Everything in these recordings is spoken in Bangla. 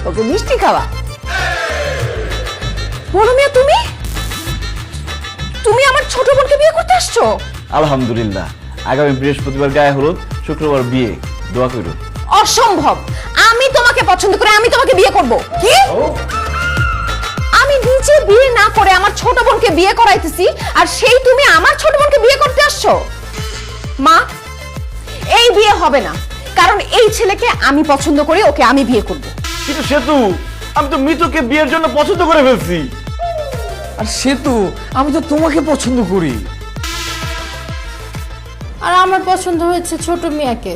ওকে মিষ্টি খাওয়া। বড় মিয়া, তুমি তুমি আমার ছোট বোনকে বিয়ে করতে আসছো? আলহামদুলিল্লাহ, আগামী বৃহস্পতিবার গায়ে হলুদ, শুক্রবার বিয়ে, দোয়া করো। অসম্ভব, আমি তোমাকে পছন্দ করে আমি তোমাকে বিয়ে করব। কি? আমি নিজে বিয়ে না করে আমার ছোট বোনকে বিয়ে করাইতেছি, আর সেই তুমি আমার ছোট বোনকে বিয়ে করতে আসছো? মা, এই বিয়ে হবে না, কারণ এই ছেলেকে আমি পছন্দ করি, ওকে আমি বিয়ে করব। কিন্তু সেতু, আমি তো মিতুকে বিয়ের জন্য পছন্দ করে ফেলছি। আর সেতু, আমি তো তোমাকে পছন্দ করি। আর আমার পছন্দ হয়েছে ছোট মিয়াকে।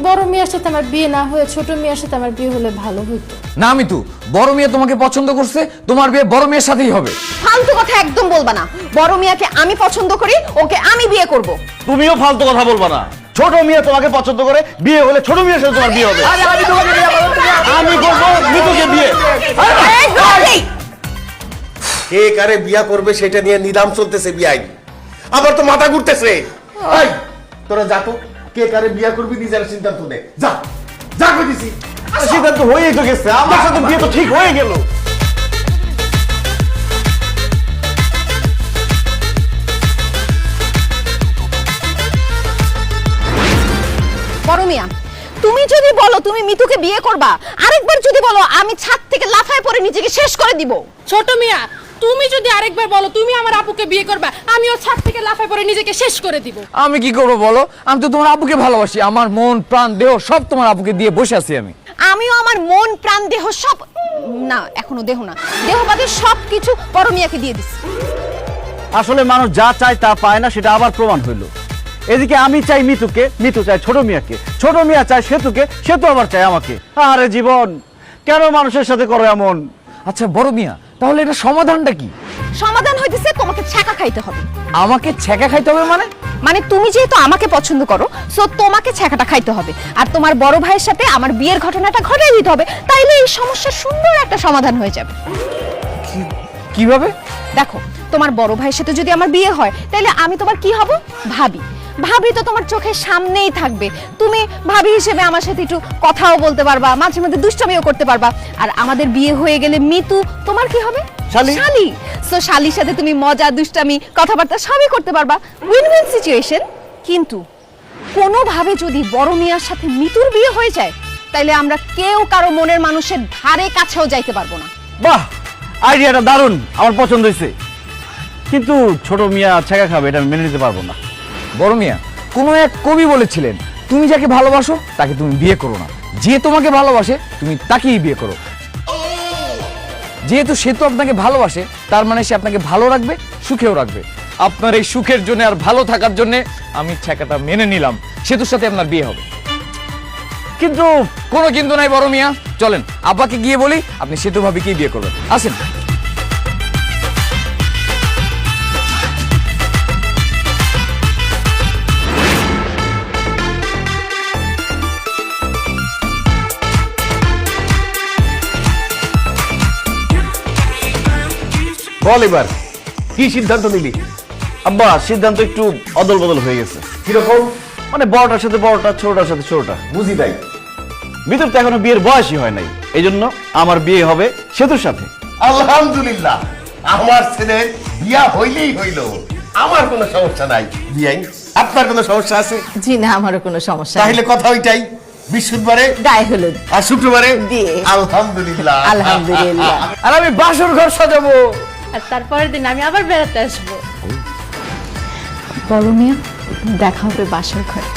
বড় মিয়ার সাথে আমার বিয়ে না হয়ে ছোট মিয়ার সাথে আমার বিয়ে হলে ভালো হতো। না মিতু, বড় মেয়ে তোমাকে পছন্দ করছে, তোমার বিয়ে বড় মেয়ের সাথেই হবে। ফালতু কথা একদম বলবা না। বড় মিয়াকে আমি পছন্দ করি, ওকে আমি বিয়ে করব। তুমিও ফালতু কথা বলবা না। ছোট মিয়া তোমাকে পছন্দ করে, বিয়ে হলে ছোট মিয়ার সাথে তোমার বিয়ে হবে। আমি করবো মিতুকে বিয়ে। কে কারে বিয়া করবে সেটা নিয়ে নিলাম চলতেছে, বিয়াই আবার তো মাথা ঘুরতেছে। এই তোরা যা তো, কে কারে বিয়া করবি নিজের সিদ্ধান্ত নে। যা যা কইতেছি। সিদ্ধান্ত হয়েই তো গেছে, আমার সাথে বিয়ে তো ঠিক হয়ে গেল। বড় মিয়া, তুমি যদি বলো তুমি মিতুকে বিয়ে করবা, আরেকবার যদি বলো আমি ছাদ থেকে লাফায় পড়ে নিজেকে শেষ করে দিব। ছোট মিয়া, তুমি যদি আরেকবার বলো তুমি আমার আপুকে বিয়ে করবা, আমিও ছাদ থেকে লাফায় পড়ে নিজেকে শেষ করে দিব। আমি কি করবো বলো? আমি তো তোমার আপুকে ভালোবাসি, আমার মন প্রাণ দেহ সব তোমার আপুকে দিয়ে বসে আছি আমি। আমিও আমার মন প্রাণ দেহ সব, না এখনো দেহ না, দেহ বাদে সবকিছু বড় মিয়াকে দিয়ে দিছি। আসলে মানুষ যা চায় তা পায় না, সেটা আবার প্রমাণ হইলো। এদিকে আমি চাই মিতুকে, মিতু চাই ছোট মিয়াকে, ছোট মিয়া চায় সেতুকে, সেতু আবার চায় আমাকে। আরে জীবন, কেন মানুষের সাথে করো এমন? আচ্ছা বড় মিয়া, তাহলে এটা সমাধানটা কি? সমাধান হইতেছে তোমাকে ছ্যাঁকা খাইতে হবে। আমাকে ছ্যাঁকা খাইতে হবে মানে? মানে তুমি যেহেতু আমাকে পছন্দ করো, সো তোমাকে ছ্যাঁকাটা খাইতে হবে, আর তোমার বড় ভাইয়ের সাথে আমার বিয়ের ঘটনাটা ঘটাই দিতে হবে। তাইলে এই সমস্যার সুন্দর একটা সমাধান হয়ে যাবে। কিভাবে? দেখো, তোমার বড় ভাইয়ের সাথে যদি আমার বিয়ে হয়, তাহলে আমি তোমার কি হব? ভাবি। ভাবি তো তোমার চোখের সামনেই থাকবে। তুমি ভাবি হিসেবে আমার সাথে একটু কথাও বলতে পারবা, মাঝে মধ্যে দুষ্টামিও করতে পারবা। আর আমাদের বিয়ে হয়ে গেলে মিতু তোমার কি হবে? শালি। শালি। সো শালির সাথে তুমি মজা, দুষ্টামি, কথাবার্তা সবই করতে পারবা। Win win situation. কিন্তু কোনোভাবে যদি বড় মিয়ার সাথে মিতুর বিয়ে হয়ে যায়, তাইলে আমরা কেউ কারো মনের মানুষের ধারে কাছেও যাইতে পারবো না। বাহ, আইডিয়াটা দারুণ, আমার পছন্দ হয়েছে। কিন্তু ছোট মিয়া ছ্যাঁকা খাবে, এটা আমি মেনে নিতে পারবো না। বড় মিয়া, কোনো এক কবি বলেছিলেন, তুমি যাকে ভালোবাসো তাকে তুমি বিয়ে করো না, যে তোমাকে ভালোবাসে তুমি তাকেই বিয়ে করো। যেহেতু সে তো আপনাকে ভালোবাসে, তার মানে সে আপনাকে ভালো রাখবে, সুখেও রাখবে। আপনার এই সুখের জন্য আর ভালো থাকার জন্য আমি ছ্যাঁকাটা মেনে নিলাম, সেতুর সাথে আপনার বিয়ে হবে। কিন্তু কোনো কিন্তু নাই বড় মিয়া, চলেন আব্বাকে গিয়ে বলি আপনি সেতু ভাবিকেই বিয়ে করবেন। আসেন। বল এবার কি সিদ্ধান্ত নিলি? আব্বা, সিদ্ধান্ত একটু অদল বদল হয়ে গেছে। কিরকম? মানে বড়টার সাথে বড়টা, ছোটটার সাথে ছোটটা। বুঝি নাই। মিতুর তো এখনো বিয়ের বয়সই হয় নাই, এই জন্য আমার বিয়ে হবে সেতুর সাথে। আলহামদুলিল্লাহ, আমার ছেলের বিয়া হইলেই হইল, আমার কোনো সমস্যা নাই। বিয়াই, আপনার কোনো সমস্যা আছে? জি না, আমারও কোনো সমস্যা তাহলে কথা ওইটাই, বৃহস্পতিবারে গায়ে হলুদ আর শুক্রবারে বিয়ে। আলহামদুলিল্লাহ। আলহামদুলিল্লাহ। আর আমি বাসর ঘর সাজাবো। আর তারপরের দিন আমি আবার বেড়াতে আসবো। বড় মিয়া, দেখা হবে বাসর ঘরে।